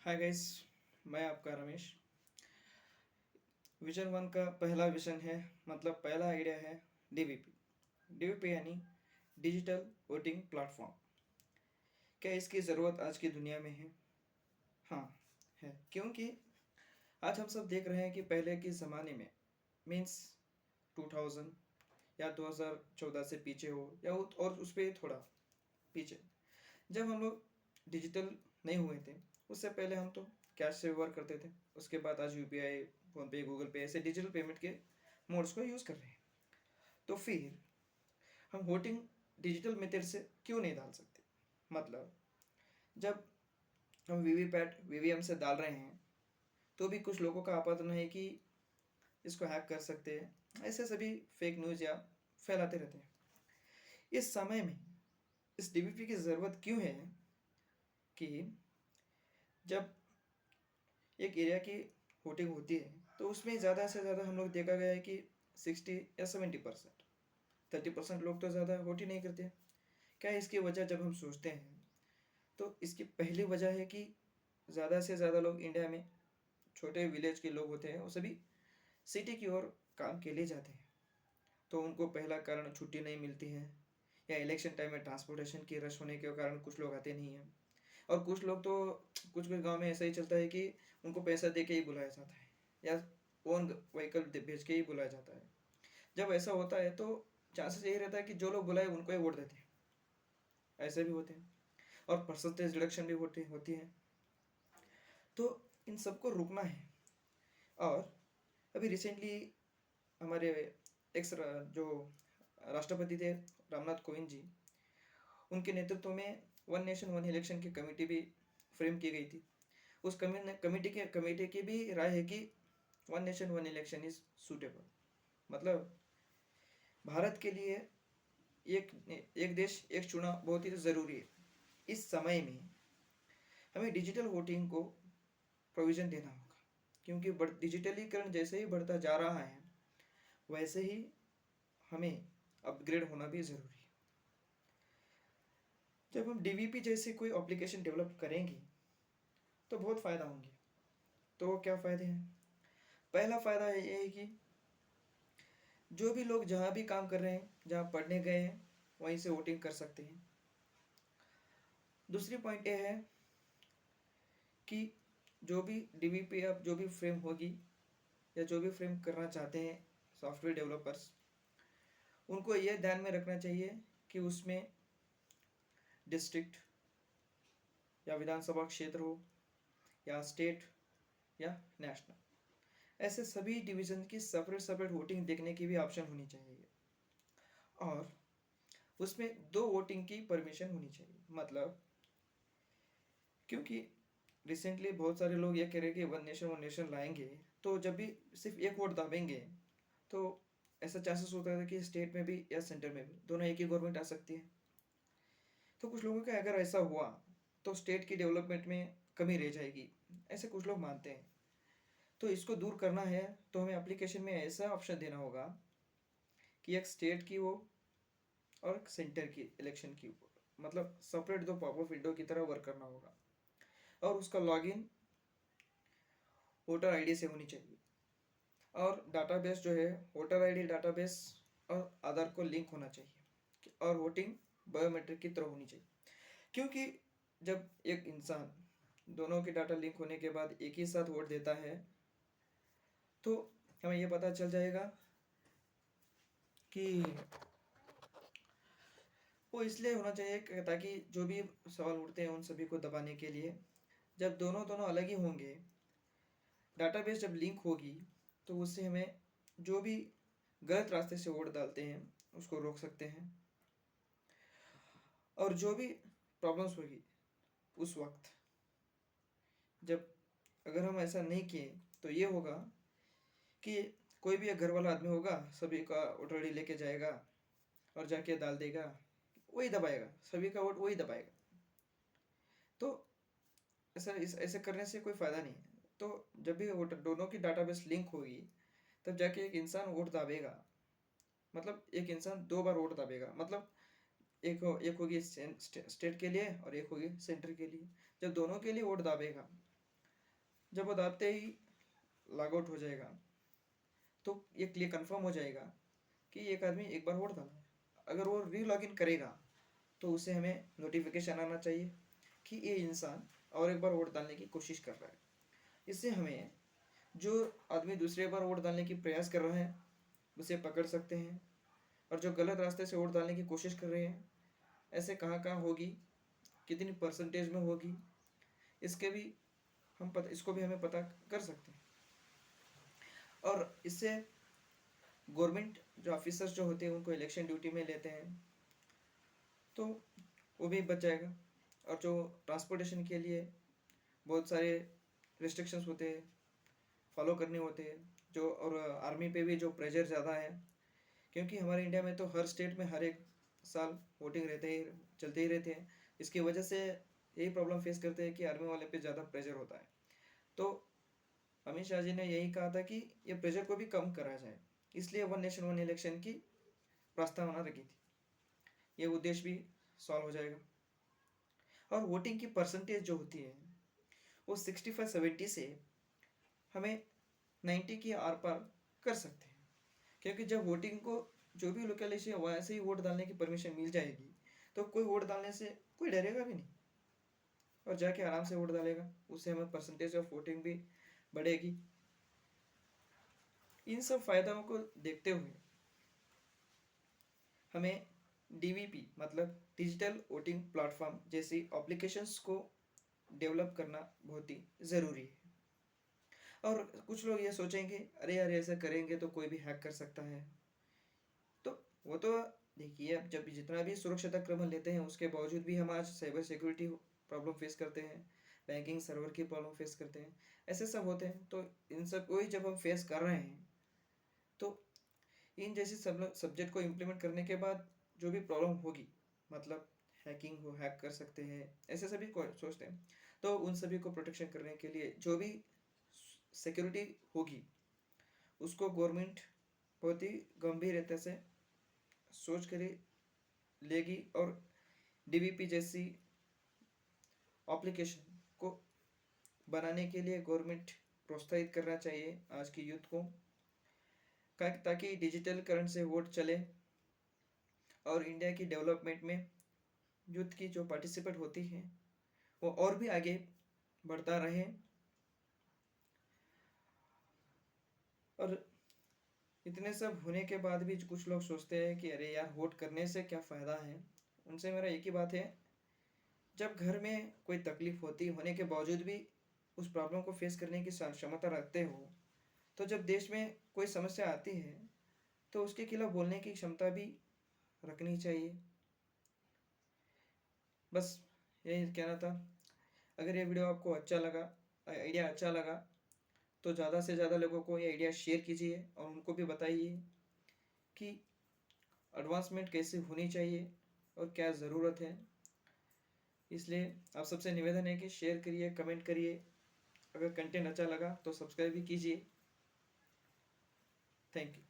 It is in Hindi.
Hi guys. मैं आपका रमेश। विजन वन का पहला विजन है, मतलब पहला आइडिया है डीवीपी। डीवीपी यानी डिजिटल वोटिंग प्लेटफॉर्म। क्या इसकी ज़रूरत आज की दुनिया में है? हाँ, है। क्योंकि आज हम सब देख रहे हैं कि पहले के ज़माने में मीन्स 2000 या 2014 से पीछे हो या और उस पर थोड़ा पीछे, जब हम लोग डिजिटल नहीं हुए थे, उससे पहले हम तो कैश से व्यवहार करते थे। उसके बाद आज यूपीआई, फ़ोनपे, गूगल पे ऐसे डिजिटल पेमेंट के मोड्स को यूज़ कर रहे हैं। तो फिर हम वोटिंग डिजिटल मेथड से क्यों नहीं डाल सकते? मतलब जब हम वीवीपैट वीवीएम से डाल रहे हैं तो भी कुछ लोगों का आपत्ति है कि इसको हैक कर सकते हैं, ऐसे सभी फेक न्यूज़ या फैलाते रहते हैं। इस समय में इस डीवीपी की ज़रूरत क्यों है कि जब एक एरिया की वोटिंग होती है तो उसमें ज़्यादा से ज़्यादा हम लोग देखा गया है कि 60 या 70%, 30% लोग तो ज़्यादा वोट ही नहीं करते। क्या है इसकी वजह? जब हम सोचते हैं तो इसकी पहली वजह है कि ज़्यादा से ज़्यादा लोग इंडिया में छोटे विलेज के लोग होते हैं, वो सभी सिटी की ओर काम के लिए जाते हैं। तो उनको पहला कारण छुट्टी नहीं मिलती है, या इलेक्शन टाइम में ट्रांसपोर्टेशन की रश होने के कारण कुछ लोग आते नहीं हैं। और कुछ लोग तो कुछ कुछ गांव में ऐसा ही चलता है कि उनको पैसा दे के ही बुलाया जाता है, या ओन व्हीकल भेज के ही बुलाया जाता है। जब ऐसा होता है तो चांसेस यही रहता है कि जो लोग बुलाए उनको ही वोट देते हैं। ऐसे भी होते हैं। और परसेंटेज रिडक्शन भी होती है। तो इन सबको रुकना है। और अभी रिसेंटली हमारे एक्स जो राष्ट्रपति थे, रामनाथ कोविंद जी, उनके नेतृत्व में वन नेशन वन इलेक्शन की कमेटी भी फ्रेम की गई थी। उस कमेटी की भी राय है कि one nation one election is suitable. मतलब भारत के लिए एक एक देश एक चुनाव बहुत ही ज़रूरी है। इस समय में हमें डिजिटल वोटिंग को प्रोविज़न देना होगा, क्योंकि डिजिटलीकरण जैसे ही बढ़ता जा रहा है वैसे ही हमें अपग्रेड होना भी ज़रूरी है। जब हम डीवीपी जैसे कोई एप्लीकेशन डेवलप करेंगे तो बहुत फ़ायदा होंगे। तो क्या फ़ायदे हैं? पहला फ़ायदा ये है कि जो भी लोग जहाँ भी काम कर रहे हैं, जहाँ पढ़ने गए हैं, वहीं से वोटिंग कर सकते हैं। दूसरी पॉइंट ये है कि जो भी डीवीपी अब जो भी फ्रेम होगी या जो भी फ्रेम करना चाहते हैं सॉफ्टवेयर डेवलपर्स, उनको ये ध्यान में रखना चाहिए कि उसमें डिस्ट्रिक्ट या विधानसभा क्षेत्र हो, या स्टेट, या नेशनल, ऐसे सभी डिवीज़न की सेपरेट सेपरेट वोटिंग देखने की भी ऑप्शन होनी चाहिए। और उसमें दो वोटिंग की परमिशन होनी चाहिए। मतलब क्योंकि रिसेंटली बहुत सारे लोग ये कह रहे हैं कि वन नेशन लाएंगे, तो जब भी सिर्फ एक वोट दाबेंगे तो ऐसा चांसेस होता है कि स्टेट में भी या सेंटर में भी दोनों एक ही गवर्नमेंट आ सकती है। तो कुछ लोगों का अगर ऐसा हुआ तो स्टेट की डेवलपमेंट में कमी रह जाएगी, ऐसे कुछ लोग मानते हैं। तो इसको दूर करना है तो हमें एप्लीकेशन में ऐसा ऑप्शन देना होगा कि एक स्टेट की वो और एक सेंटर की इलेक्शन की वो, मतलब सेपरेट दो पॉपअप विंडो की तरह वर्क करना होगा। और उसका लॉगिन वोटर आईडी से होनी चाहिए। और डाटाबेस जो है, वोटर आईडी डाटाबेस और आधार को लिंक होना चाहिए। और वोटिंग बायोमेट्रिक की तरह होनी चाहिए। क्योंकि जब एक इंसान दोनों के डाटा लिंक होने के बाद एक ही साथ वोट देता है तो हमें यह पता चल जाएगा कि वो इसलिए होना चाहिए ताकि जो भी सवाल उठते हैं उन सभी को दबाने के लिए। जब दोनों दोनों अलग ही होंगे, डाटाबेस जब लिंक होगी, तो उससे हमें जो भी गलत रास्ते से वोट डालते हैं उसको रोक सकते हैं। और जो भी प्रॉब्लम्स होगी उस वक्त, जब अगर हम ऐसा नहीं किए तो ये होगा कि कोई भी एक घर वाला आदमी होगा, सभी का वोटर आई डी लेके जाएगा और जाके डाल देगा, वही दबाएगा, सभी का वोट वही दबाएगा। तो ऐसा ऐसे करने से कोई फ़ायदा नहीं है। तो जब भी वोटर दोनों की डाटाबेस लिंक होगी तब जाके एक इंसान वोट दाबेगा। मतलब एक इंसान दो बार वोट दाबेगा। मतलब एक होगी स्टेट के लिए और एक होगी सेंटर के लिए। जब दोनों के लिए वोट दाबेगा जब वो दाबते ही लॉग आउट हो जाएगा तो ये क्लियर कंफर्म हो जाएगा कि एक आदमी एक बार वोट डाला है। अगर वो री लॉग इन करेगा तो उसे हमें नोटिफिकेशन आना चाहिए कि ये इंसान और एक बार वोट डालने की कोशिश कर रहा है। इससे हमें जो आदमी दूसरे बार वोट डालने की प्रयास कर रहा है उसे पकड़ सकते हैं, और जो गलत रास्ते से वोट डालने की कोशिश कर रहे हैं ऐसे कहाँ कहाँ होगी, कितनी परसेंटेज में होगी, इसके भी इसको भी हमें पता कर सकते हैं। और इससे गवर्नमेंट जो ऑफिसर्स जो होते हैं उनको इलेक्शन ड्यूटी में लेते हैं तो वो भी बच जाएगा। और जो ट्रांसपोर्टेशन के लिए बहुत सारे रिस्ट्रिक्शंस होते हैं, फॉलो करने होते हैं, जो और आर्मी पे भी जो प्रेशर ज़्यादा है, क्योंकि हमारे इंडिया में तो हर स्टेट में हर एक साल वोटिंग चलते ही रहते हैं। इसकी वजह से यही प्रॉब्लम फेस करते हैं कि आर्मी वाले पे ज़्यादा प्रेशर होता है। तो अमित शाह जी ने यही कहा था कि ये प्रेशर को भी कम करा जाए, इसलिए वन नेशन वन इलेक्शन की प्रस्तावना रखी थी। ये उद्देश्य भी सॉल्व हो जाएगा। और वोटिंग की परसेंटेज जो होती है वो 65-70 से हमें 90 की आर पार कर सकते हैं, क्योंकि जब वोटिंग को जो भी लोकेलिटी है वहाँ से ही वोट डालने की परमिशन मिल जाएगी तो कोई वोट डालने से कोई डरेगा भी नहीं और जाके आराम से वोट डालेगा। उससे हमें परसेंटेज ऑफ वोटिंग भी बढ़ेगी। इन सब फायदों को देखते हुए हमें डीवीपी मतलब डिजिटल वोटिंग प्लेटफॉर्म जैसी एप्लीकेशंस को डेवलप करना बहुत ही ज़रूरी है। और कुछ लोग ये सोचेंगे अरे यार ऐसा करेंगे तो कोई भी हैक कर सकता है, तो वो तो देखिए अब जब जितना भी सुरक्षता क्रम लेते हैं उसके बावजूद भी हम आज साइबर सिक्योरिटी प्रॉब्लम फेस करते हैं, बैंकिंग सर्वर की प्रॉब्लम फेस करते हैं, ऐसे सब होते हैं। तो इन सब को ही जब हम फेस कर रहे हैं तो इन जैसी सब सब्जेक्ट को इम्प्लीमेंट करने के बाद जो भी प्रॉब्लम होगी, मतलब हैकिंग हो हैक कर सकते हैं ऐसे सभी को सोचते हैं, तो उन सभी को प्रोटेक्शन करने के लिए जो भी सिक्योरिटी होगी उसको गवर्नमेंट बहुत ही गंभीरता से सोच कर लेगी। और डीबीपी जैसी एप्लीकेशन को बनाने के लिए गवर्नमेंट प्रोत्साहित करना चाहिए आज की यूथ को, ताकि डिजिटल करंट से वोट चले और इंडिया की डेवलपमेंट में यूथ की जो पार्टिसिपेट होती है वो और भी आगे बढ़ता रहे। और इतने सब होने के बाद भी कुछ लोग सोचते हैं कि अरे यार वोट करने से क्या फ़ायदा है। उनसे मेरा एक ही बात है, जब घर में कोई तकलीफ होने के बावजूद भी उस प्रॉब्लम को फेस करने की क्षमता रखते हो, तो जब देश में कोई समस्या आती है तो उसके खिलाफ बोलने की क्षमता भी रखनी चाहिए। बस यही कहना था। अगर ये वीडियो आपको अच्छा लगा, आइडिया अच्छा लगा, तो ज़्यादा से ज़्यादा लोगों को ये आइडिया शेयर कीजिए और उनको भी बताइए कि एडवांसमेंट कैसे होनी चाहिए और क्या ज़रूरत है। इसलिए आप सबसे निवेदन है कि शेयर करिए, कमेंट करिए, अगर कंटेंट अच्छा लगा तो सब्सक्राइब भी कीजिए। Thank you.